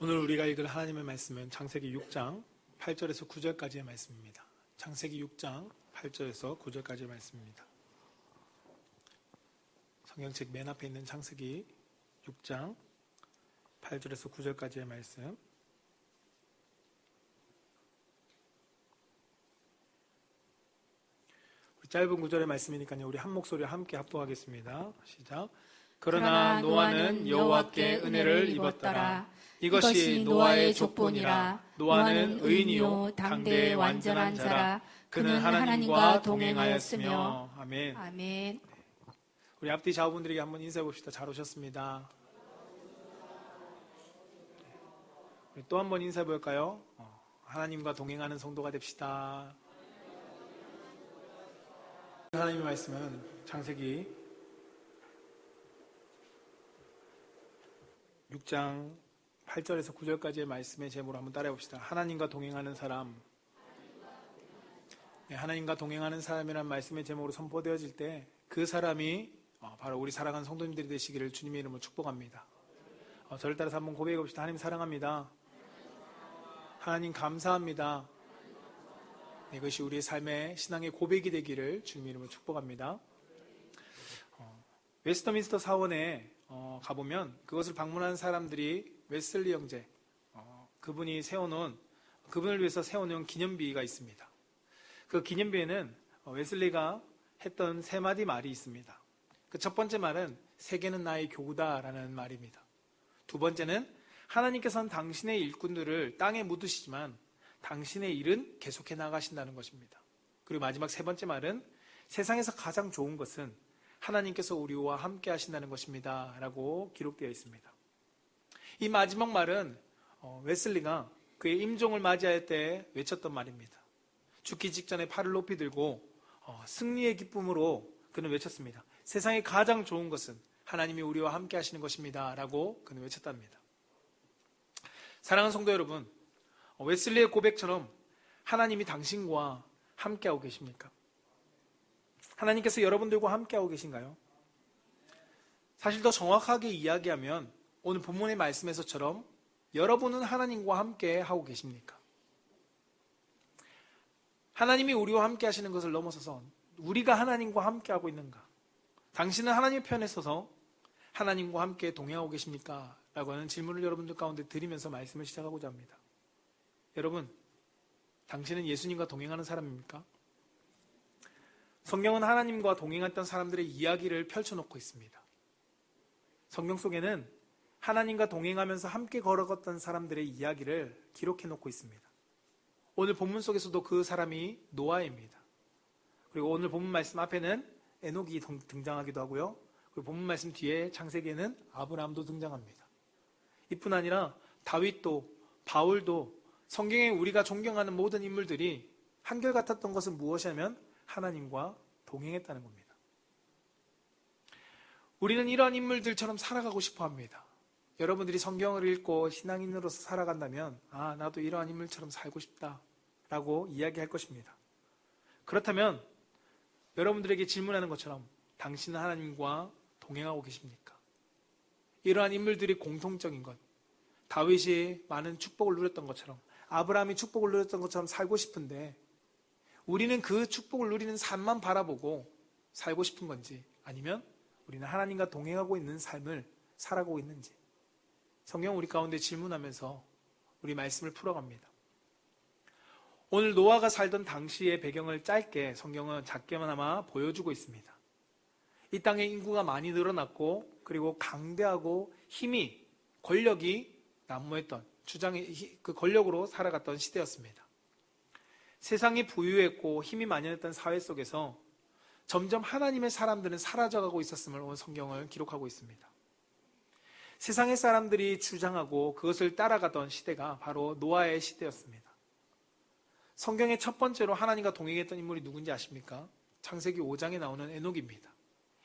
오늘 우리가 읽을 하나님의 말씀은 창세기 6장 8절에서 9절까지의 말씀입니다. 창세기 6장 8절에서 9절까지의 말씀입니다. 성경책 맨 앞에 있는 창세기 6장 8절에서 9절까지의 말씀. 짧은 구절의 말씀이니까요, 우리 한 목소리와 함께 합독하겠습니다. 시작. 그러나 노아는 여호와께 은혜를 입었더라. 이것이 노아의 족본이라. 노아는 의인이요 당대의 완전한 자라. 그는 하나님과 동행하였으며. 아멘. 아멘. 우리 앞뒤 좌우분들에게 한번 인사해 봅시다. 잘 오셨습니다. 우리 또 한번 인사해 볼까요? 하나님과 동행하는 성도가 됩시다. 하나님의 말씀은 창세기 6장 8절에서 9절까지의 말씀의 제목으로 한번 따라해 봅시다. 하나님과 동행하는 사람. 하나님과 동행하는 사람이라는 말씀의 제목으로 선포되어질 때 그 사람이 바로 우리 사랑하는 성도님들이 되시기를 주님의 이름으로 축복합니다. 저를 따라서 한번 고백해 봅시다. 하나님 사랑합니다. 하나님 감사합니다. 이것이 우리의 삶의 신앙의 고백이 되기를 주님의 이름으로 축복합니다. 웨스터민스터 사원에 가보면 그것을 방문한 사람들이 웨슬리 형제, 그분을 위해서 세워놓은 기념비가 있습니다. 그 기념비에는 웨슬리가 했던 세 마디 말이 있습니다. 그 첫 번째 말은 세계는 나의 교구다라는 말입니다. 두 번째는 하나님께서는 당신의 일꾼들을 땅에 묻으시지만 당신의 일은 계속해 나가신다는 것입니다. 그리고 마지막 세 번째 말은 세상에서 가장 좋은 것은 하나님께서 우리와 함께 하신다는 것입니다 라고 기록되어 있습니다. 이 마지막 말은 웨슬리가 그의 임종을 맞이할 때 외쳤던 말입니다. 죽기 직전에 팔을 높이 들고 승리의 기쁨으로 그는 외쳤습니다. 세상에 가장 좋은 것은 하나님이 우리와 함께 하시는 것입니다 라고 그는 외쳤답니다. 사랑하는 성도 여러분, 웨슬리의 고백처럼 하나님이 당신과 함께하고 계십니까? 하나님께서 여러분들과 함께하고 계신가요? 사실 더 정확하게 이야기하면 오늘 본문의 말씀에서처럼 여러분은 하나님과 함께하고 계십니까? 하나님이 우리와 함께 하시는 것을 넘어서서 우리가 하나님과 함께하고 있는가? 당신은 하나님의 편에 서서 하나님과 함께 동행하고 계십니까? 라고 하는 질문을 여러분들 가운데 드리면서 말씀을 시작하고자 합니다. 여러분, 당신은 예수님과 동행하는 사람입니까? 성경은 하나님과 동행했던 사람들의 이야기를 펼쳐놓고 있습니다. 성경 속에는 하나님과 동행하면서 함께 걸어갔던 사람들의 이야기를 기록해놓고 있습니다. 오늘 본문 속에서도 그 사람이 노아입니다. 그리고 오늘 본문 말씀 앞에는 에녹이 등장하기도 하고요. 그리고 본문 말씀 뒤에 창세기에는 아브라함도 등장합니다. 이뿐 아니라 다윗도 바울도 성경에 우리가 존경하는 모든 인물들이 한결같았던 것은 무엇이냐면 하나님과 동행했다는 겁니다. 우리는 이러한 인물들처럼 살아가고 싶어 합니다. 여러분들이 성경을 읽고 신앙인으로서 살아간다면 나도 이러한 인물처럼 살고 싶다 라고 이야기할 것입니다. 그렇다면 여러분들에게 질문하는 것처럼 당신은 하나님과 동행하고 계십니까? 이러한 인물들이 공통적인 것, 다윗이 많은 축복을 누렸던 것처럼 아브라함이 축복을 누렸던 것처럼 살고 싶은데 우리는 그 축복을 누리는 삶만 바라보고 살고 싶은 건지 아니면 우리는 하나님과 동행하고 있는 삶을 살아가고 있는지 성경은 우리 가운데 질문하면서 우리 말씀을 풀어갑니다. 오늘 노아가 살던 당시의 배경을 짧게 성경은 작게나마 보여주고 있습니다. 이 땅에 인구가 많이 늘어났고 그리고 강대하고 힘이 권력이 난무했던 그 권력으로 살아갔던 시대였습니다. 세상이 부유했고 힘이 만연했던 사회 속에서 점점 하나님의 사람들은 사라져가고 있었음을 오늘 성경을 기록하고 있습니다. 세상의 사람들이 주장하고 그것을 따라가던 시대가 바로 노아의 시대였습니다. 성경의 첫 번째로 하나님과 동행했던 인물이 누군지 아십니까? 창세기 5장에 나오는 에녹입니다.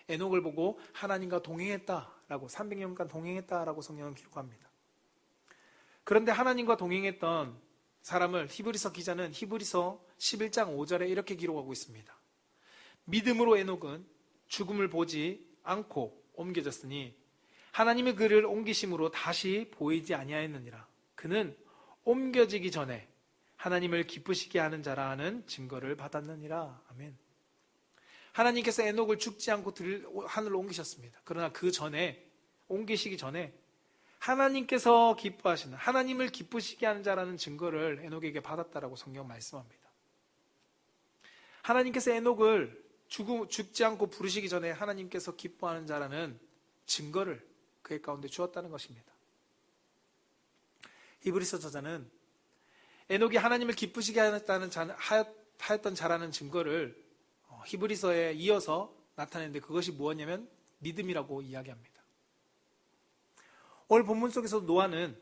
에녹을 보고 하나님과 동행했다라고 300년간 동행했다라고 성경은 기록합니다. 그런데 하나님과 동행했던 사람을 히브리서 기자는 히브리서 11장 5절에 이렇게 기록하고 있습니다. 믿음으로 에녹은 죽음을 보지 않고 옮겨졌으니 하나님의 그를 옮기심으로 다시 보이지 아니하였느니라. 그는 옮겨지기 전에 하나님을 기쁘시게 하는 자라는 증거를 받았느니라. 아멘. 하나님께서 에녹을 죽지 않고 하늘로 옮기셨습니다. 그러나 그 전에, 옮기시기 전에 하나님께서 기뻐하시는, 하나님을 기쁘시게 하는 자라는 증거를 에녹에게 받았다라고 성경 말씀합니다. 하나님께서 에녹을 죽지 않고 부르시기 전에 하나님께서 기뻐하는 자라는 증거를 그의 가운데 주었다는 것입니다. 히브리서 저자는 에녹이 하나님을 기쁘시게 하였던 자라는 증거를 히브리서에 이어서 나타내는데 그것이 무엇이냐면 믿음이라고 이야기합니다. 오늘 본문 속에서 노아는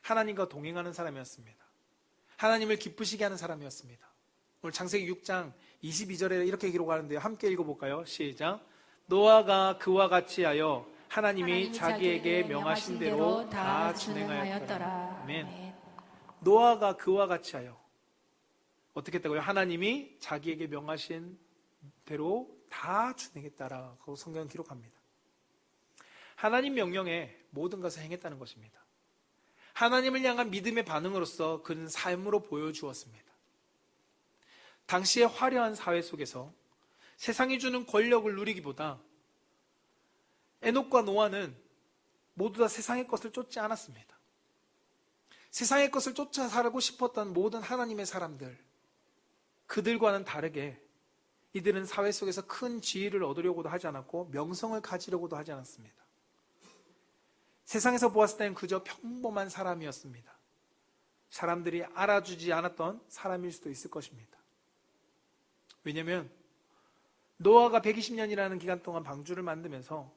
하나님과 동행하는 사람이었습니다. 하나님을 기쁘시게 하는 사람이었습니다. 오늘 창세기 6장 22절에 이렇게 기록하는데요. 함께 읽어볼까요? 시작. 노아가 그와 같이 하여 하나님이 자기에게 명하신 대로 다 진행하였더라. 아멘. 노아가 그와 같이 하여 어떻게 했다고요? 하나님이 자기에게 명하신 대로 다 준행했다라고 성경은 기록합니다. 하나님 명령에 모든 것을 행했다는 것입니다. 하나님을 향한 믿음의 반응으로서 그는 삶으로 보여주었습니다. 당시의 화려한 사회 속에서 세상이 주는 권력을 누리기보다 에녹과 노아는 모두 다 세상의 것을 쫓지 않았습니다. 세상의 것을 쫓아 살고 싶었던 모든 하나님의 사람들, 그들과는 다르게 이들은 사회 속에서 큰 지위를 얻으려고도 하지 않았고 명성을 가지려고도 하지 않았습니다. 세상에서 보았을 때는 그저 평범한 사람이었습니다. 사람들이 알아주지 않았던 사람일 수도 있을 것입니다. 왜냐하면 노아가 120년이라는 기간 동안 방주를 만들면서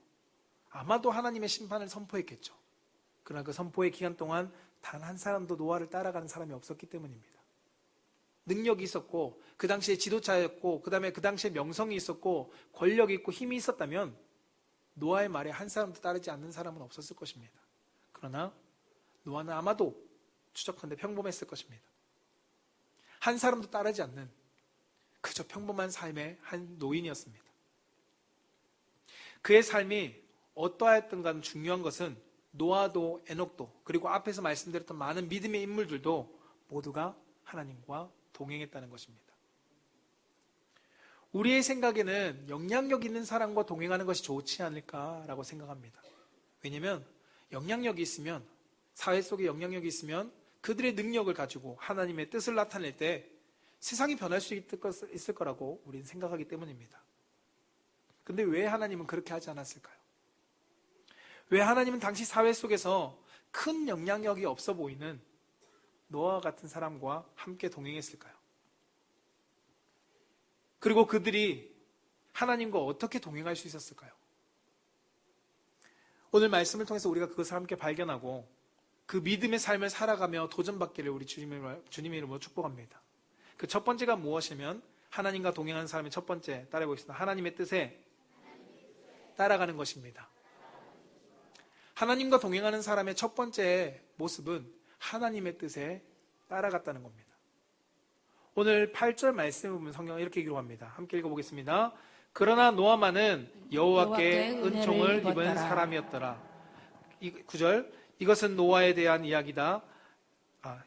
아마도 하나님의 심판을 선포했겠죠. 그러나 그 선포의 기간 동안 단 한 사람도 노아를 따라가는 사람이 없었기 때문입니다. 능력이 있었고 그 당시에 지도자였고 그 다음에 그 당시에 명성이 있었고 권력이 있고 힘이 있었다면 노아의 말에 한 사람도 따르지 않는 사람은 없었을 것입니다. 그러나 노아는 아마도 추적컨대 평범했을 것입니다. 한 사람도 따르지 않는 그저 평범한 삶의 한 노인이었습니다. 그의 삶이 어떠하였던가 중요한 것은 노아도 에녹도 그리고 앞에서 말씀드렸던 많은 믿음의 인물들도 모두가 하나님과 동행했다는 것입니다. 우리의 생각에는 영향력 있는 사람과 동행하는 것이 좋지 않을까라고 생각합니다. 왜냐하면 영향력이 있으면, 사회 속에 영향력이 있으면 그들의 능력을 가지고 하나님의 뜻을 나타낼 때 세상이 변할 수 있을 거라고 우리는 생각하기 때문입니다. 근데 왜 하나님은 그렇게 하지 않았을까요? 왜 하나님은 당시 사회 속에서 큰 영향력이 없어 보이는 노아와 같은 사람과 함께 동행했을까요? 그리고 그들이 하나님과 어떻게 동행할 수 있었을까요? 오늘 말씀을 통해서 우리가 그것을 함께 발견하고 그 믿음의 삶을 살아가며 도전받기를 우리 주님의 이름으로 축복합니다. 그 첫 번째가 무엇이냐면 하나님과 동행하는 사람의 첫 번째 따라해보겠습니다. 하나님의 뜻에 따라가는 것입니다. 하나님과 동행하는 사람의 첫 번째 모습은 하나님의 뜻에 따라갔다는 겁니다. 오늘 8절 말씀을 보면 성경은 이렇게 기록합니다. 함께 읽어보겠습니다. 그러나 노아만은 여호와께 은총을 입은 사람이었더라. 9절 이것은 노아에 대한 이야기다.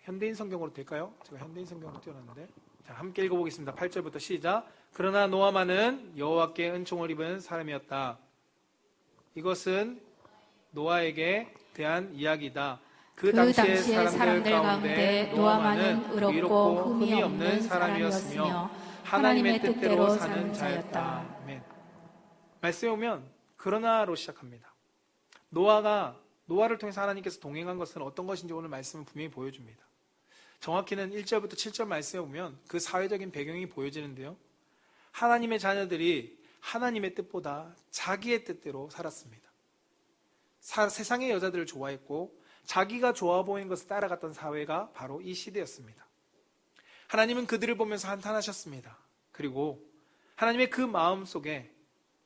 현대인 성경으로 될까요? 제가 현대인 성경으로 띄워놨는데 자, 함께 읽어보겠습니다. 8절부터 시작. 그러나 노아만은 여호와께 은총을 입은 사람이었다. 이것은 노아에게 대한 이야기다. 그 당시의 사람들 가운데 노아만은 의롭고 흠이 없는 사람이었으며 하나님의 뜻대로 사는 자였다. 아멘. 말씀에 보면 그러나로 시작합니다. 노아를 통해서 하나님께서 동행한 것은 어떤 것인지 오늘 말씀은 분명히 보여줍니다. 정확히는 1절부터 7절 말씀에 보면 그 사회적인 배경이 보여지는데요. 하나님의 자녀들이 하나님의 뜻보다 자기의 뜻대로 살았습니다. 세상의 여자들을 좋아했고 자기가 좋아 보이는 것을 따라갔던 사회가 바로 이 시대였습니다. 하나님은 그들을 보면서 한탄하셨습니다. 그리고 하나님의 그 마음 속에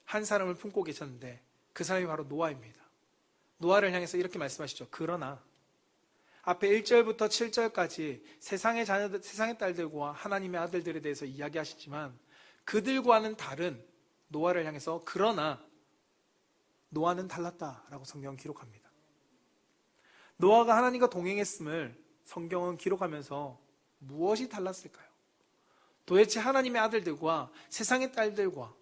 한 사람을 품고 계셨는데 그 사람이 바로 노아입니다. 노아를 향해서 이렇게 말씀하시죠. 그러나 앞에 1절부터 7절까지 세상의 자녀들, 세상의 딸들과 하나님의 아들들에 대해서 이야기하시지만 그들과는 다른 노아를 향해서 그러나 노아는 달랐다라고 성경은 기록합니다. 노아가 하나님과 동행했음을 성경은 기록하면서 무엇이 달랐을까요? 도대체 하나님의 아들들과 세상의 딸들과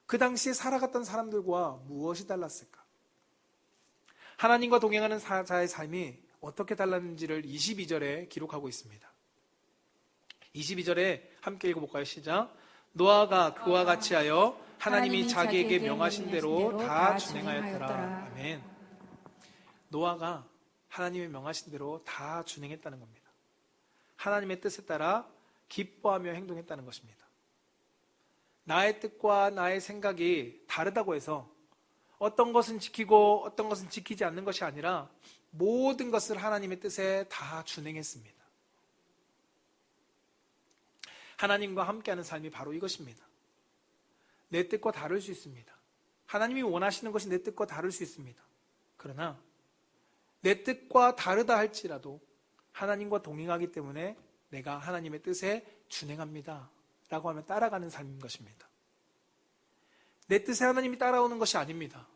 그 당시에 살아갔던 사람들과 무엇이 달랐을까? 하나님과 동행하는 자의 삶이 어떻게 달랐는지를 22절에 기록하고 있습니다. 22절에 함께 읽어볼까요? 시작. 노아가 그와 같이 하여 하나님이 자기에게 명하신 대로 다 준행하였더라. 아멘. 노아가 하나님의 명하신 대로 다 준행했다는 겁니다. 하나님의 뜻에 따라 기뻐하며 행동했다는 것입니다. 나의 뜻과 나의 생각이 다르다고 해서 어떤 것은 지키고 어떤 것은 지키지 않는 것이 아니라 모든 것을 하나님의 뜻에 다 준행했습니다. 하나님과 함께하는 삶이 바로 이것입니다. 내 뜻과 다를 수 있습니다. 하나님이 원하시는 것이 내 뜻과 다를 수 있습니다. 그러나 내 뜻과 다르다 할지라도 하나님과 동행하기 때문에 내가 하나님의 뜻에 준행합니다 라고 하면 따라가는 삶인 것입니다. 내 뜻에 하나님이 따라오는 것이 아닙니다.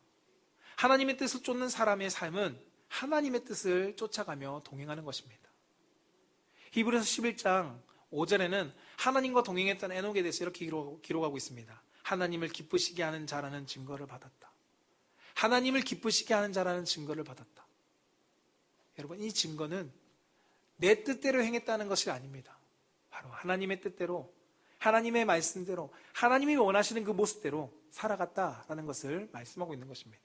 하나님의 뜻을 쫓는 사람의 삶은 하나님의 뜻을 쫓아가며 동행하는 것입니다. 히브리서 11장 5절에는 하나님과 동행했던 에녹에 대해서 이렇게 기록하고 있습니다. 하나님을 기쁘시게 하는 자라는 증거를 받았다. 하나님을 기쁘시게 하는 자라는 증거를 받았다. 여러분, 이 증거는 내 뜻대로 행했다는 것이 아닙니다. 바로 하나님의 뜻대로, 하나님의 말씀대로, 하나님이 원하시는 그 모습대로 살아갔다라는 것을 말씀하고 있는 것입니다.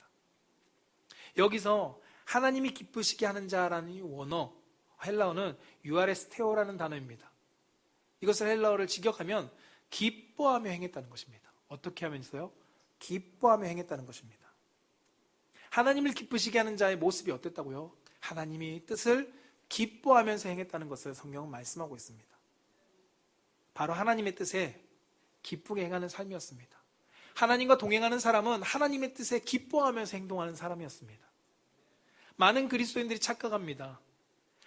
여기서 하나님이 기쁘시게 하는 자라는 이 원어, 헬라어는 유아레스테오라는 단어입니다. 이것을 헬라어를 직역하면 기뻐하며 행했다는 것입니다. 어떻게 하면서요? 기뻐하며 행했다는 것입니다. 하나님을 기쁘시게 하는 자의 모습이 어땠다고요? 하나님이 뜻을 기뻐하면서 행했다는 것을 성경은 말씀하고 있습니다. 바로 하나님의 뜻에 기쁘게 행하는 삶이었습니다. 하나님과 동행하는 사람은 하나님의 뜻에 기뻐하면서 행동하는 사람이었습니다. 많은 그리스도인들이 착각합니다.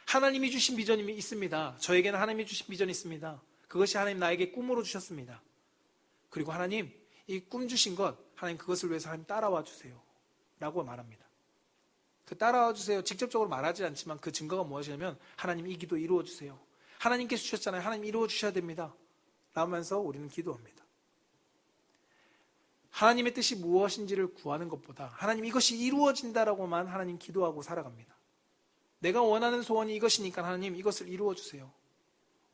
하나님이 주신 비전이 있습니다. 저에게는 하나님이 주신 비전이 있습니다. 그것이 하나님 나에게 꿈으로 주셨습니다. 그리고 하나님, 이 꿈 주신 것, 하나님 그것을 위해서 하나님 따라와 주세요 라고 말합니다. 그 따라와 주세요 직접적으로 말하지 않지만 그 증거가 무엇이냐면 하나님 이 기도 이루어 주세요. 하나님께서 주셨잖아요. 하나님 이루어 주셔야 됩니다 라면서 우리는 기도합니다. 하나님의 뜻이 무엇인지를 구하는 것보다 하나님 이것이 이루어진다라고만 하나님 기도하고 살아갑니다. 내가 원하는 소원이 이것이니까 하나님 이것을 이루어 주세요.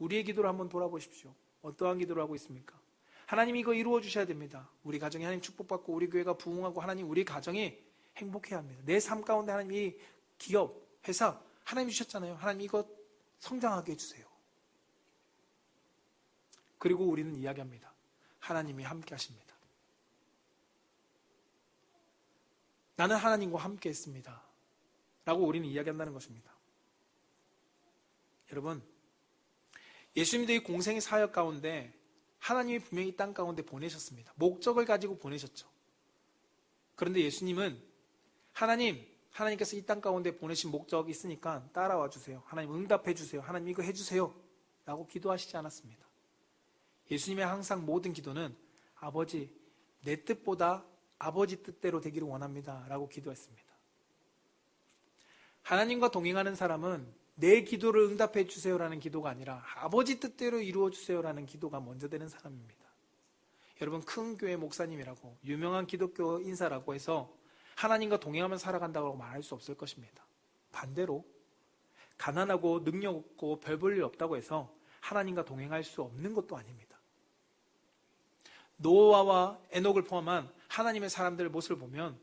우리의 기도를 한번 돌아보십시오. 어떠한 기도를 하고 있습니까? 하나님 이거 이루어 주셔야 됩니다. 우리 가정이 하나님 축복받고 우리 교회가 부흥하고 하나님 우리 가정이 행복해야 합니다. 내 삶 가운데 하나님 이 기업, 회사 하나님 주셨잖아요. 하나님 이것 성장하게 해주세요. 그리고 우리는 이야기합니다. 하나님이 함께 하십니다. 나는 하나님과 함께 했습니다 라고 우리는 이야기한다는 것입니다. 여러분, 예수님도 이 공생의 사역 가운데 하나님이 분명히 이 땅 가운데 보내셨습니다. 목적을 가지고 보내셨죠. 그런데 예수님은 하나님께서 이 땅 가운데 보내신 목적이 있으니까 따라와 주세요. 하나님 응답해 주세요. 하나님 이거 해주세요 라고 기도하시지 않았습니다. 예수님의 항상 모든 기도는 아버지, 내 뜻보다 아버지 뜻대로 되기를 원합니다 라고 기도했습니다. 하나님과 동행하는 사람은 내 기도를 응답해 주세요라는 기도가 아니라 아버지 뜻대로 이루어 주세요라는 기도가 먼저 되는 사람입니다. 여러분, 큰 교회 목사님이라고 유명한 기독교 인사라고 해서 하나님과 동행하면서 살아간다고 말할 수 없을 것입니다. 반대로 가난하고 능력 없고 별 볼 일 없다고 해서 하나님과 동행할 수 없는 것도 아닙니다. 노아와 에녹을 포함한 하나님의 사람들의 모습을 보면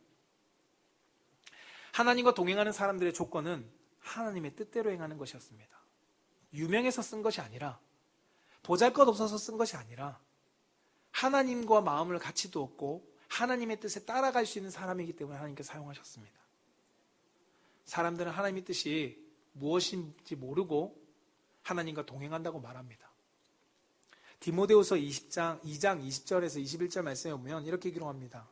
하나님과 동행하는 사람들의 조건은 하나님의 뜻대로 행하는 것이었습니다. 유명해서 쓴 것이 아니라, 보잘것없어서 쓴 것이 아니라 하나님과 마음을 같이 두었고 하나님의 뜻에 따라갈 수 있는 사람이기 때문에 하나님께서 사용하셨습니다. 사람들은 하나님의 뜻이 무엇인지 모르고 하나님과 동행한다고 말합니다. 디모데후서 2장 20절에서 21절 말씀에 보면 이렇게 기록합니다.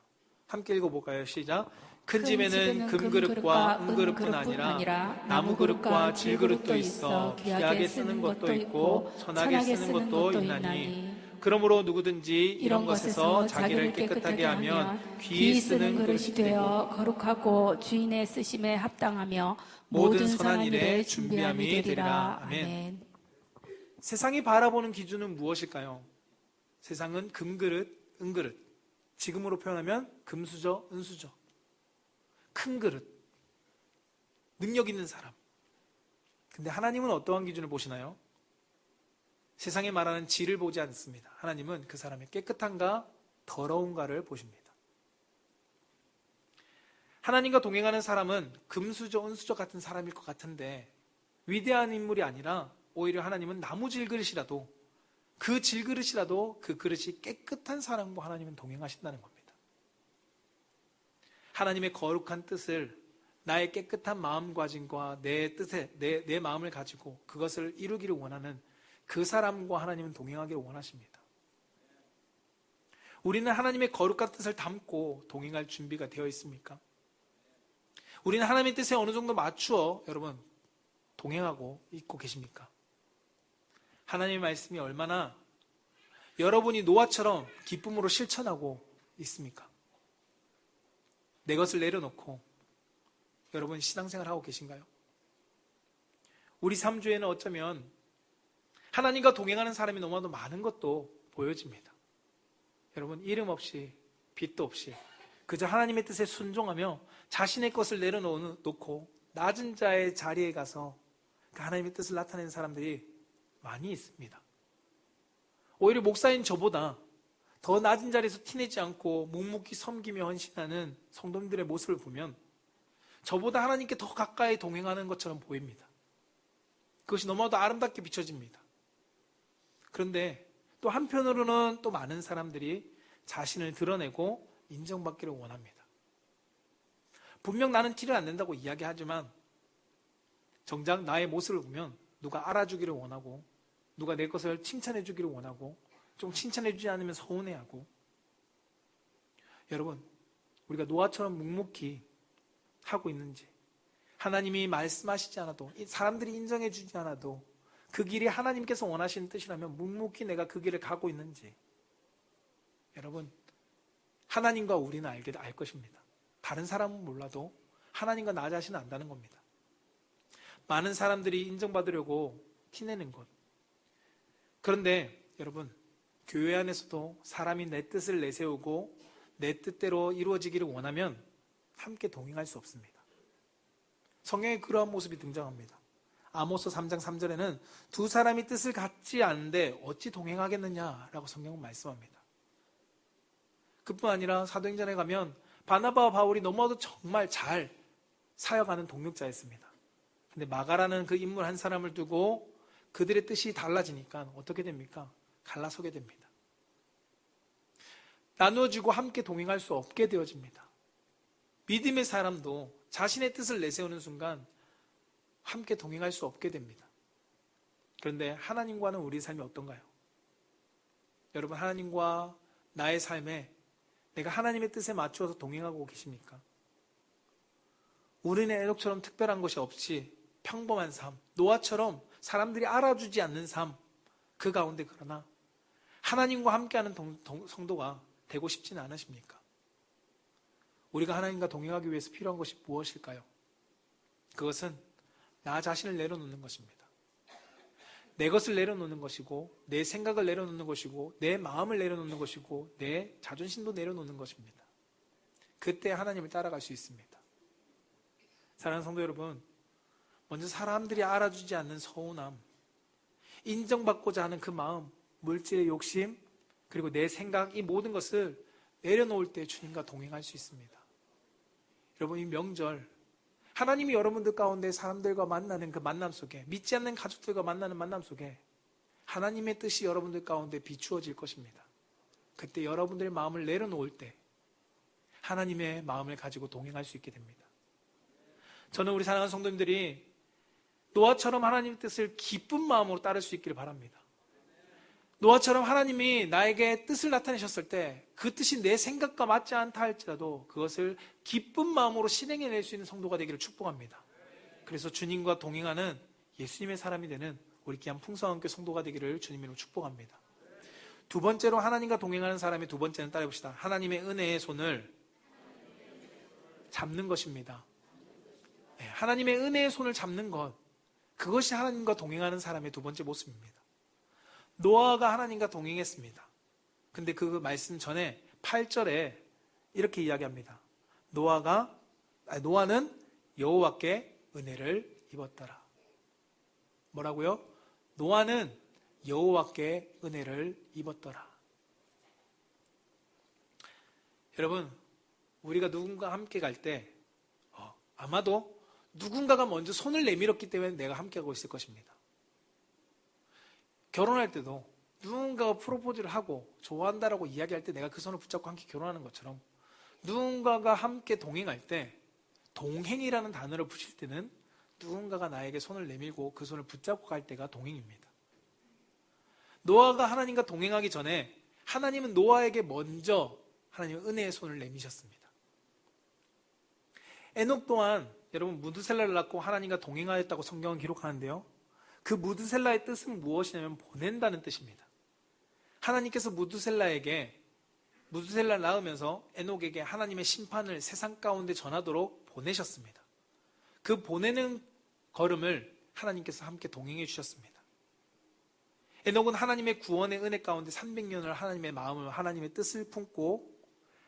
함께 읽어볼까요? 시작. 큰 집에는 금그릇과 은그릇뿐 아니라 나무그릇과 질그릇도 있어 귀하게 쓰는 것도 있고 천하게 쓰는 것도 있나니, 그러므로 누구든지 이런 것에서 자기를 깨끗하게 하면 귀히 쓰는 그릇이 되어 거룩하고 주인의 쓰심에 합당하며 모든 선한 일에 준비함이 되리라. 아멘. 세상이 바라보는 기준은 무엇일까요? 세상은 금그릇, 은그릇. 지금으로 표현하면 금수저, 은수저. 큰 그릇. 능력 있는 사람. 근데 하나님은 어떠한 기준을 보시나요? 세상에 말하는 질을 보지 않습니다. 하나님은 그 사람의 깨끗한가 더러운가를 보십니다. 하나님과 동행하는 사람은 금수저, 은수저 같은 사람일 것 같은데 위대한 인물이 아니라 오히려 하나님은 나무 질그릇이라도 그 질그릇이라도 그 그릇이 깨끗한 사람과 하나님은 동행하신다는 겁니다. 하나님의 거룩한 뜻을 나의 깨끗한 마음가짐과 내 뜻에 내 마음을 가지고 그것을 이루기를 원하는 그 사람과 하나님은 동행하기를 원하십니다. 우리는 하나님의 거룩한 뜻을 담고 동행할 준비가 되어 있습니까? 우리는 하나님의 뜻에 어느 정도 맞추어 여러분 동행하고 있고 계십니까? 하나님의 말씀이 얼마나 여러분이 노아처럼 기쁨으로 실천하고 있습니까? 내 것을 내려놓고 여러분 신앙생활 하고 계신가요? 우리 3주에는 어쩌면 하나님과 동행하는 사람이 너무나도 많은 것도 보여집니다. 여러분 이름 없이 빚도 없이 그저 하나님의 뜻에 순종하며 자신의 것을 내려놓고 낮은 자의 자리에 가서 그 하나님의 뜻을 나타내는 사람들이 많이 있습니다. 오히려 목사인 저보다 더 낮은 자리에서 티내지 않고 묵묵히 섬기며 헌신하는 성도님들의 모습을 보면 저보다 하나님께 더 가까이 동행하는 것처럼 보입니다. 그것이 너무나도 아름답게 비춰집니다. 그런데 또 한편으로는 또 많은 사람들이 자신을 드러내고 인정받기를 원합니다. 분명 나는 티를 안 낸다고 이야기하지만 정작 나의 모습을 보면 누가 알아주기를 원하고 누가 내 것을 칭찬해 주기를 원하고 좀 칭찬해 주지 않으면 서운해하고 여러분 우리가 노아처럼 묵묵히 하고 있는지 하나님이 말씀하시지 않아도 사람들이 인정해 주지 않아도 그 길이 하나님께서 원하시는 뜻이라면 묵묵히 내가 그 길을 가고 있는지 여러분 하나님과 우리는 알 것입니다. 다른 사람은 몰라도 하나님과 나 자신은 안다는 겁니다. 많은 사람들이 인정받으려고 티내는 것. 그런데 여러분 교회 안에서도 사람이 내 뜻을 내세우고 내 뜻대로 이루어지기를 원하면 함께 동행할 수 없습니다. 성경에 그러한 모습이 등장합니다. 아모스 3장 3절에는 두 사람이 뜻을 같지 않은데 어찌 동행하겠느냐라고 성경은 말씀합니다. 그뿐 아니라 사도행전에 가면 바나바와 바울이 너무나도 정말 잘 사역하는 동력자였습니다. 근데 마가라는 그 인물 한 사람을 두고 그들의 뜻이 달라지니까 어떻게 됩니까? 갈라서게 됩니다. 나누어지고 함께 동행할 수 없게 되어집니다. 믿음의 사람도 자신의 뜻을 내세우는 순간 함께 동행할 수 없게 됩니다. 그런데 하나님과는 우리의 삶이 어떤가요? 여러분 하나님과 나의 삶에 내가 하나님의 뜻에 맞추어서 동행하고 계십니까? 우리는 에녹처럼 특별한 것이 없이 평범한 삶, 노아처럼 사람들이 알아주지 않는 삶, 그 가운데 그러나 하나님과 함께하는 성도가 되고 싶지는 않으십니까? 우리가 하나님과 동행하기 위해서 필요한 것이 무엇일까요? 그것은 나 자신을 내려놓는 것입니다. 내 것을 내려놓는 것이고 내 생각을 내려놓는 것이고 내 마음을 내려놓는 것이고 내 자존심도 내려놓는 것입니다. 그때 하나님을 따라갈 수 있습니다. 사랑하는 성도 여러분, 먼저 사람들이 알아주지 않는 서운함, 인정받고자 하는 그 마음, 물질의 욕심, 그리고 내 생각, 이 모든 것을 내려놓을 때 주님과 동행할 수 있습니다. 여러분 이 명절 하나님이 여러분들 가운데 사람들과 만나는 그 만남 속에, 믿지 않는 가족들과 만나는 만남 속에 하나님의 뜻이 여러분들 가운데 비추어질 것입니다. 그때 여러분들의 마음을 내려놓을 때 하나님의 마음을 가지고 동행할 수 있게 됩니다. 저는 우리 사랑하는 성도님들이 노아처럼 하나님의 뜻을 기쁜 마음으로 따를 수 있기를 바랍니다. 노아처럼 하나님이 나에게 뜻을 나타내셨을 때 그 뜻이 내 생각과 맞지 않다 할지라도 그것을 기쁜 마음으로 실행해낼 수 있는 성도가 되기를 축복합니다. 그래서 주님과 동행하는 예수님의 사람이 되는 우리 귀한 풍성한교회 성도가 되기를 주님으로 축복합니다. 두 번째로 하나님과 동행하는 사람의 두 번째는 따라해봅시다. 하나님의 은혜의 손을 잡는 것입니다. 하나님의 은혜의 손을 잡는 것, 그것이 하나님과 동행하는 사람의 두 번째 모습입니다. 노아가 하나님과 동행했습니다. 근데 그 말씀 전에 8절에 이렇게 이야기합니다. 노아는 여호와께 은혜를 입었더라. 뭐라고요? 노아는 여호와께 은혜를 입었더라. 여러분, 우리가 누군가 함께 갈 때 아마도 누군가가 먼저 손을 내밀었기 때문에 내가 함께하고 있을 것입니다. 결혼할 때도 누군가가 프로포즈를 하고 좋아한다라고 이야기할 때 내가 그 손을 붙잡고 함께 결혼하는 것처럼, 누군가가 함께 동행할 때, 동행이라는 단어를 붙일 때는 누군가가 나에게 손을 내밀고 그 손을 붙잡고 갈 때가 동행입니다. 노아가 하나님과 동행하기 전에 하나님은 노아에게 먼저 하나님은 은혜의 손을 내미셨습니다. 에녹 또한 여러분 무드셀라를 낳고 하나님과 동행하였다고 성경은 기록하는데요. 그 무드셀라의 뜻은 무엇이냐면 보낸다는 뜻입니다. 하나님께서 무드셀라를 낳으면서 에녹에게 하나님의 심판을 세상 가운데 전하도록 보내셨습니다. 그 보내는 걸음을 하나님께서 함께 동행해 주셨습니다. 에녹은 하나님의 구원의 은혜 가운데 300년을 하나님의 마음을, 하나님의 뜻을 품고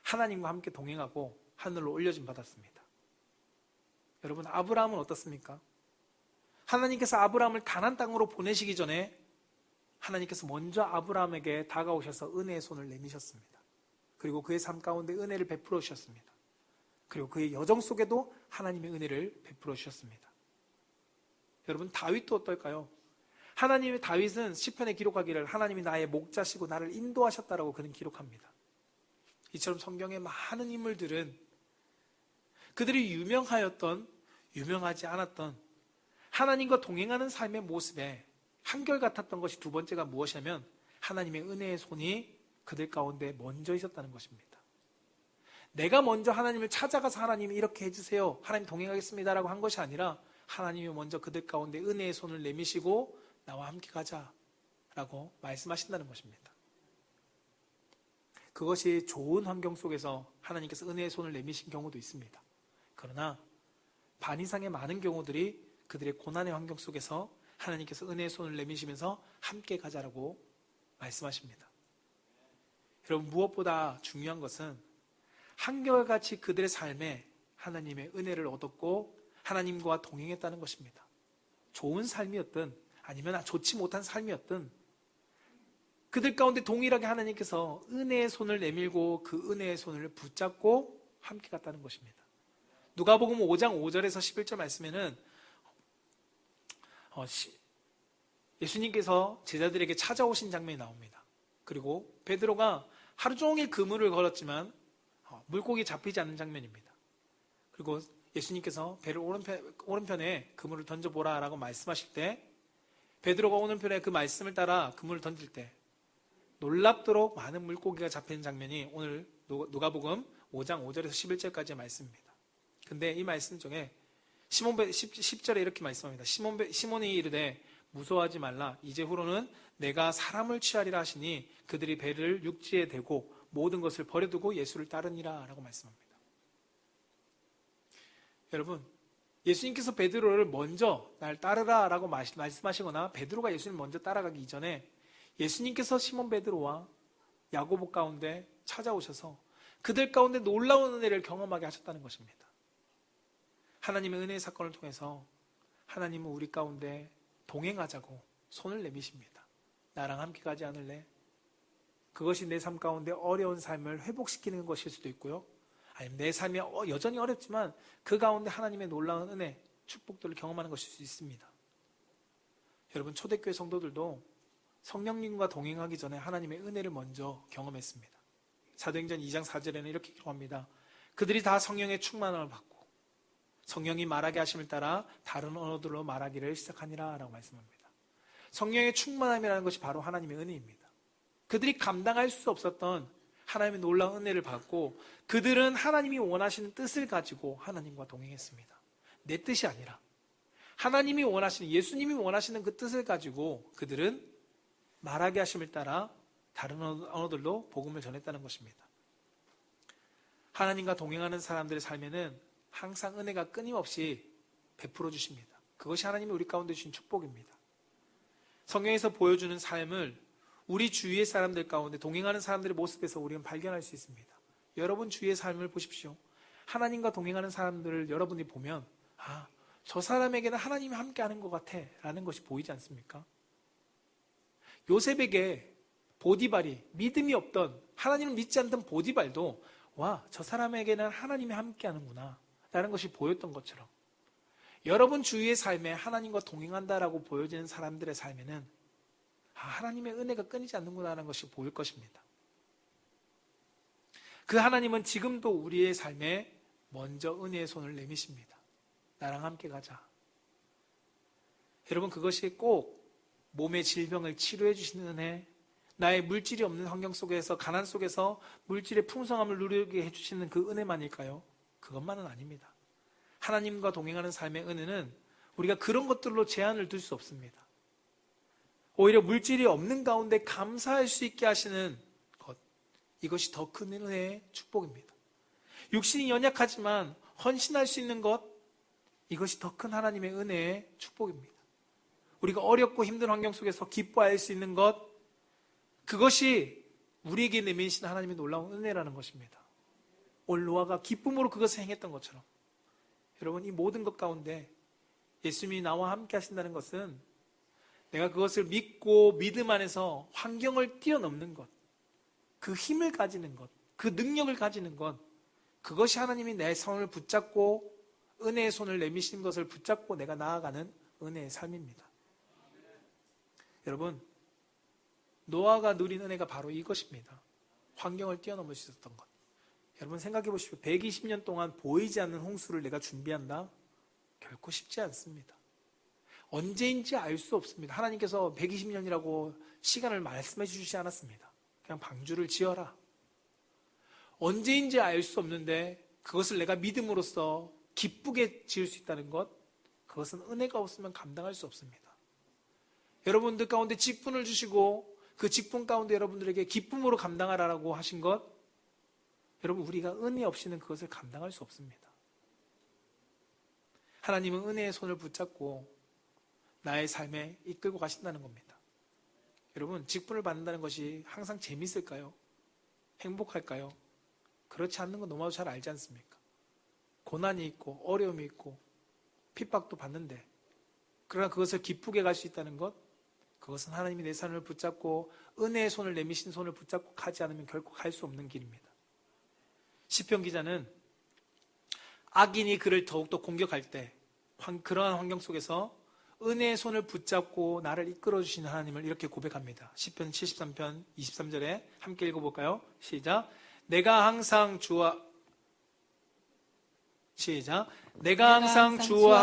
하나님과 함께 동행하고 하늘로 올려짐 받았습니다. 여러분, 아브라함은 어떻습니까? 하나님께서 아브라함을 가나안 땅으로 보내시기 전에 하나님께서 먼저 아브라함에게 다가오셔서 은혜의 손을 내미셨습니다. 그리고 그의 삶 가운데 은혜를 베풀어 주셨습니다. 그리고 그의 여정 속에도 하나님의 은혜를 베풀어 주셨습니다. 여러분, 다윗도 어떨까요? 하나님의 다윗은 시편에 기록하기를 하나님이 나의 목자시고 나를 인도하셨다라고 그는 기록합니다. 이처럼 성경의 많은 인물들은 그들이 유명하였던, 유명하지 않았던 하나님과 동행하는 삶의 모습에 한결같았던 것이 두 번째가 무엇이냐면 하나님의 은혜의 손이 그들 가운데 먼저 있었다는 것입니다. 내가 먼저 하나님을 찾아가서 하나님이 이렇게 해주세요, 하나님 동행하겠습니다라고 한 것이 아니라 하나님이 먼저 그들 가운데 은혜의 손을 내미시고 나와 함께 가자라고 말씀하신다는 것입니다. 그것이 좋은 환경 속에서 하나님께서 은혜의 손을 내미신 경우도 있습니다. 그러나 반 이상의 많은 경우들이 그들의 고난의 환경 속에서 하나님께서 은혜의 손을 내미시면서 함께 가자라고 말씀하십니다. 여러분, 무엇보다 중요한 것은 한결같이 그들의 삶에 하나님의 은혜를 얻었고 하나님과 동행했다는 것입니다. 좋은 삶이었든 아니면 좋지 못한 삶이었든 그들 가운데 동일하게 하나님께서 은혜의 손을 내밀고 그 은혜의 손을 붙잡고 함께 갔다는 것입니다. 누가복음 5장 5절에서 11절 말씀에는 예수님께서 제자들에게 찾아오신 장면이 나옵니다. 그리고 베드로가 하루 종일 그물을 걸었지만 물고기 잡히지 않는 장면입니다. 그리고 예수님께서 배를 오른편에 그물을 던져보라 라고 말씀하실 때 베드로가 오른편에 그 말씀을 따라 그물을 던질 때 놀랍도록 많은 물고기가 잡히는 장면이 오늘 누가복음 5장 5절에서 11절까지의 말씀입니다. 근데 이 말씀 중에 10절에 이렇게 말씀합니다. 시몬이 이르되 무서워하지 말라. 이제후로는 내가 사람을 취하리라 하시니 그들이 배를 육지에 대고 모든 것을 버려두고 예수를 따르니라 라고 말씀합니다. 여러분, 예수님께서 베드로를 먼저 날 따르라 라고 말씀하시거나 베드로가 예수님 먼저 따라가기 이전에 예수님께서 시몬 베드로와 야고보 가운데 찾아오셔서 그들 가운데 놀라운 은혜를 경험하게 하셨다는 것입니다. 하나님의 은혜의 사건을 통해서 하나님은 우리 가운데 동행하자고 손을 내미십니다. 나랑 함께 가지 않을래? 그것이 내 삶 가운데 어려운 삶을 회복시키는 것일 수도 있고요. 아니면 내 삶이 여전히 어렵지만 그 가운데 하나님의 놀라운 은혜, 축복들을 경험하는 것일 수 있습니다. 여러분, 초대교회 성도들도 성령님과 동행하기 전에 하나님의 은혜를 먼저 경험했습니다. 사도행전 2장 4절에는 이렇게 기록합니다. 그들이 다 성령의 충만함을 받고 성령이 말하게 하심을 따라 다른 언어들로 말하기를 시작하니라 라고 말씀합니다. 성령의 충만함이라는 것이 바로 하나님의 은혜입니다. 그들이 감당할 수 없었던 하나님의 놀라운 은혜를 받고 그들은 하나님이 원하시는 뜻을 가지고 하나님과 동행했습니다. 내 뜻이 아니라 하나님이 원하시는, 예수님이 원하시는 그 뜻을 가지고 그들은 말하게 하심을 따라 다른 언어들로 복음을 전했다는 것입니다. 하나님과 동행하는 사람들의 삶에는 항상 은혜가 끊임없이 베풀어 주십니다. 그것이 하나님이 우리 가운데 주신 축복입니다. 성경에서 보여주는 삶을 우리 주위의 사람들 가운데 동행하는 사람들의 모습에서 우리는 발견할 수 있습니다. 여러분 주위의 삶을 보십시오. 하나님과 동행하는 사람들을 여러분이 보면 저 사람에게는 하나님이 함께하는 것 같아 라는 것이 보이지 않습니까? 요셉에게 보디발이 믿음이 없던, 하나님을 믿지 않던 보디발도 저 사람에게는 하나님이 함께하는구나 라는 것이 보였던 것처럼, 여러분 주위의 삶에 하나님과 동행한다라고 보여지는 사람들의 삶에는 하나님의 은혜가 끊이지 않는구나 하는 것이 보일 것입니다. 그 하나님은 지금도 우리의 삶에 먼저 은혜의 손을 내미십니다. 나랑 함께 가자. 여러분, 그것이 꼭 몸의 질병을 치료해 주시는 은혜, 나의 물질이 없는 환경 속에서, 가난 속에서 물질의 풍성함을 누리게 해주시는 그 은혜만일까요? 그것만은 아닙니다. 하나님과 동행하는 삶의 은혜는 우리가 그런 것들로 제한을 둘 수 없습니다. 오히려 물질이 없는 가운데 감사할 수 있게 하시는 것, 이것이 더 큰 은혜의 축복입니다. 육신이 연약하지만 헌신할 수 있는 것, 이것이 더 큰 하나님의 은혜의 축복입니다. 우리가 어렵고 힘든 환경 속에서 기뻐할 수 있는 것, 그것이 우리에게 내미신 하나님의 놀라운 은혜라는 것입니다. 오늘 노아가 기쁨으로 그것을 행했던 것처럼, 여러분, 이 모든 것 가운데 예수님이 나와 함께 하신다는 것은 내가 그것을 믿고 믿음 안에서 환경을 뛰어넘는 것, 그 힘을 가지는 것, 그 능력을 가지는 것, 그것이 하나님이 내 손을 붙잡고 은혜의 손을 내미시는 것을 붙잡고 내가 나아가는 은혜의 삶입니다. 여러분, 노아가 누린 은혜가 바로 이것입니다. 환경을 뛰어넘을 수 있었던 것. 여러분 생각해 보십시오. 120년 동안 보이지 않는 홍수를 내가 준비한다? 결코 쉽지 않습니다. 언제인지 알 수 없습니다. 하나님께서 120년이라고 시간을 말씀해 주시지 않았습니다. 그냥 방주를 지어라. 언제인지 알 수 없는데 그것을 내가 믿음으로써 기쁘게 지을 수 있다는 것, 그것은 은혜가 없으면 감당할 수 없습니다. 여러분들 가운데 직분을 주시고 그 직분 가운데 여러분들에게 기쁨으로 감당하라고 하신 것, 여러분 우리가 은혜 없이는 그것을 감당할 수 없습니다. 하나님은 은혜의 손을 붙잡고 나의 삶에 이끌고 가신다는 겁니다. 여러분, 직분을 받는다는 것이 항상 재밌을까요? 행복할까요? 그렇지 않는 건 너무나도 잘 알지 않습니까? 고난이 있고 어려움이 있고 핍박도 받는데, 그러나 그것을 기쁘게 갈 수 있다는 것, 그것은 하나님이 내 삶을 붙잡고 은혜의 손을 내미신 손을 붙잡고 가지 않으면 결코 갈 수 없는 길입니다. 시편 기자는 악인이 그를 더욱더 공격할 때 그러한 환경 속에서 은혜의 손을 붙잡고 나를 이끌어 주시는 하나님을 이렇게 고백합니다. 시편 73편 23절에 함께 읽어볼까요? 시작. 내가 항상 주와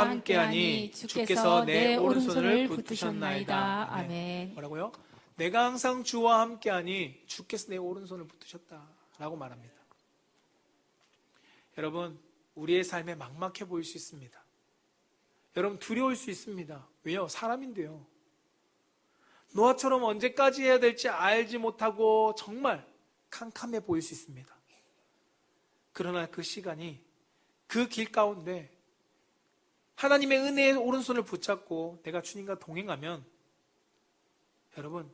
함께하니 주께서 내 오른손을 붙드셨나이다. 아멘. 뭐라고요? 내가 항상 주와 함께하니 주께서 내 오른손을 붙드셨다 라고 말합니다. 여러분, 우리의 삶에 막막해 보일 수 있습니다. 여러분, 두려울 수 있습니다. 왜요? 사람인데요. 노아처럼 언제까지 해야 될지 알지 못하고 정말 캄캄해 보일 수 있습니다. 그러나 그 시간이, 그 길 가운데 하나님의 은혜의 오른손을 붙잡고 내가 주님과 동행하면, 여러분,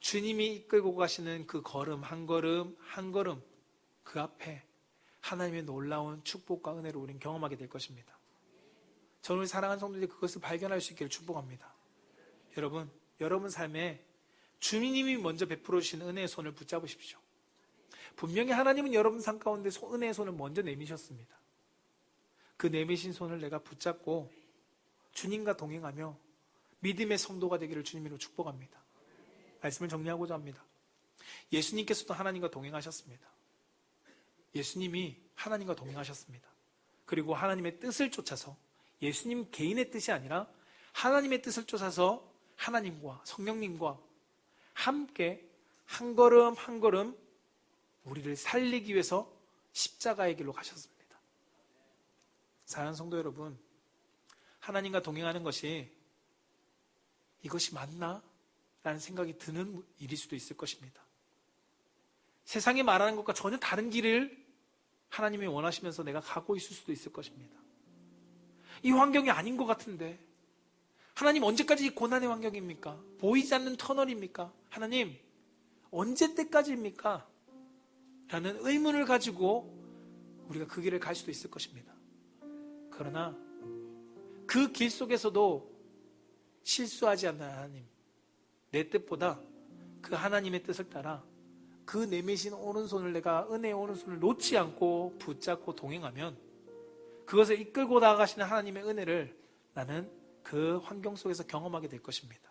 주님이 이끌고 가시는 그 걸음 한 걸음 한 걸음, 그 앞에 하나님의 놀라운 축복과 은혜를 우리는 경험하게 될 것입니다. 저는 사랑하는 성도들이 그것을 발견할 수 있기를 축복합니다. 여러분 삶에 주님이 먼저 베풀어 주신 은혜의 손을 붙잡으십시오. 분명히 하나님은 여러분 삶 가운데 은혜의 손을 먼저 내미셨습니다. 그 내미신 손을 내가 붙잡고 주님과 동행하며 믿음의 성도가 되기를 주님으로 축복합니다. 말씀을 정리하고자 합니다. 예수님께서도 하나님과 동행하셨습니다. 예수님이 하나님과 동행하셨습니다. 그리고 하나님의 뜻을 쫓아서, 예수님 개인의 뜻이 아니라 하나님의 뜻을 쫓아서 하나님과 성령님과 함께 한 걸음 한 걸음 우리를 살리기 위해서 십자가의 길로 가셨습니다. 사랑하는 성도 여러분, 하나님과 동행하는 것이 이것이 맞나? 라는 생각이 드는 일일 수도 있을 것입니다. 세상이 말하는 것과 전혀 다른 길을 하나님이 원하시면서 내가 가고 있을 수도 있을 것입니다. 이 환경이 아닌 것 같은데 하나님 언제까지 이 고난의 환경입니까? 보이지 않는 터널입니까? 하나님 언제 때까지입니까? 라는 의문을 가지고 우리가 그 길을 갈 수도 있을 것입니다. 그러나 그 길 속에서도 실수하지 않는 하나님, 내 뜻보다 그 하나님의 뜻을 따라 그 내미신 오른손을 내가 은혜의 오른손을 놓지 않고 붙잡고 동행하면 그것을 이끌고 나아가시는 하나님의 은혜를 나는 그 환경 속에서 경험하게 될 것입니다.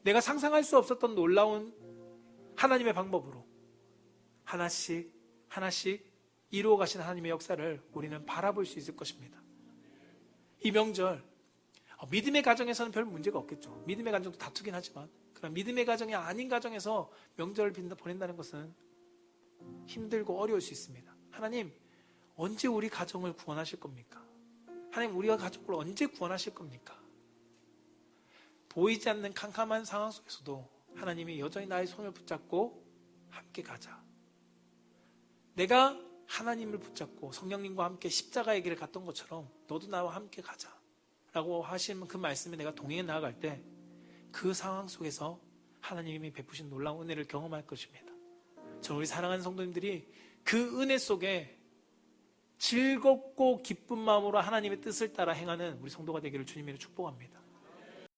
내가 상상할 수 없었던 놀라운 하나님의 방법으로 하나씩 하나씩 이루어 가시는 하나님의 역사를 우리는 바라볼 수 있을 것입니다. 이 명절 믿음의 가정에서는 별 문제가 없겠죠. 믿음의 가정도 다투긴 하지만 그런 믿음의 가정이 아닌 가정에서 명절을 보낸다는 것은 힘들고 어려울 수 있습니다. 하나님 언제 우리 가정을 구원하실 겁니까? 하나님 우리가 가족을 언제 구원하실 겁니까? 보이지 않는 캄캄한 상황 속에서도 하나님이 여전히 나의 손을 붙잡고 함께 가자. 내가 하나님을 붙잡고 성령님과 함께 십자가의 길을 갔던 것처럼 너도 나와 함께 가자 라고 하시는 그 말씀에 내가 동행해 나아갈 때 그 상황 속에서 하나님이 베푸신 놀라운 은혜를 경험할 것입니다. 저는 우리 사랑하는 성도님들이 그 은혜 속에 즐겁고 기쁜 마음으로 하나님의 뜻을 따라 행하는 우리 성도가 되기를 주님으로 축복합니다.